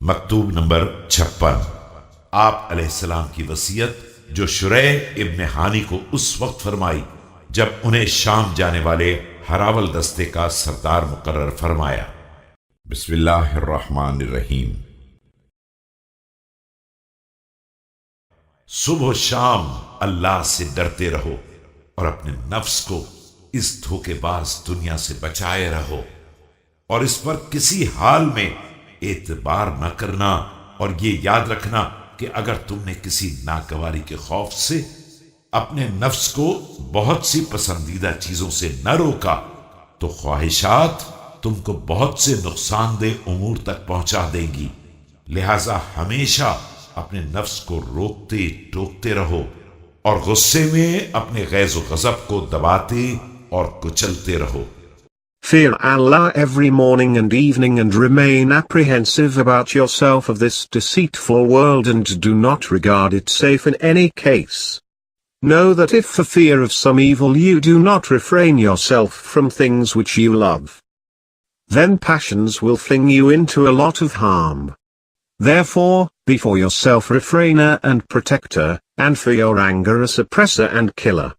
مکتوب نمبر 56۔ آپ علیہ السلام کی وصیت جو شریح ابن ہانی کو اس وقت فرمائی جب انہیں شام جانے والے ہراول دستے کا سردار مقرر فرمایا۔ بسم اللہ الرحمن الرحیم۔ صبح و شام اللہ سے ڈرتے رہو اور اپنے نفس کو اس دھوکے باز دنیا سے بچائے رہو، اور اس پر کسی حال میں اعتبار نہ کرنا، اور یہ یاد رکھنا کہ اگر تم نے کسی ناگواری کے خوف سے اپنے نفس کو بہت سی پسندیدہ چیزوں سے نہ روکا تو خواہشات تم کو بہت سے نقصان دہ امور تک پہنچا دیں گی۔ لہذا ہمیشہ اپنے نفس کو روکتے ٹوکتے رہو اور غصے میں اپنے غیظ و غضب کو دباتے اور کچلتے رہو۔ Fear Allah every morning and evening and remain apprehensive about yourself of this deceitful world, and do not regard it safe in any case. Know that if for fear of some evil you do not refrain yourself from things which you love, then passions will fling you into a lot of harm. Therefore, be for yourself refrainer and protector, and for your anger a suppressor and killer.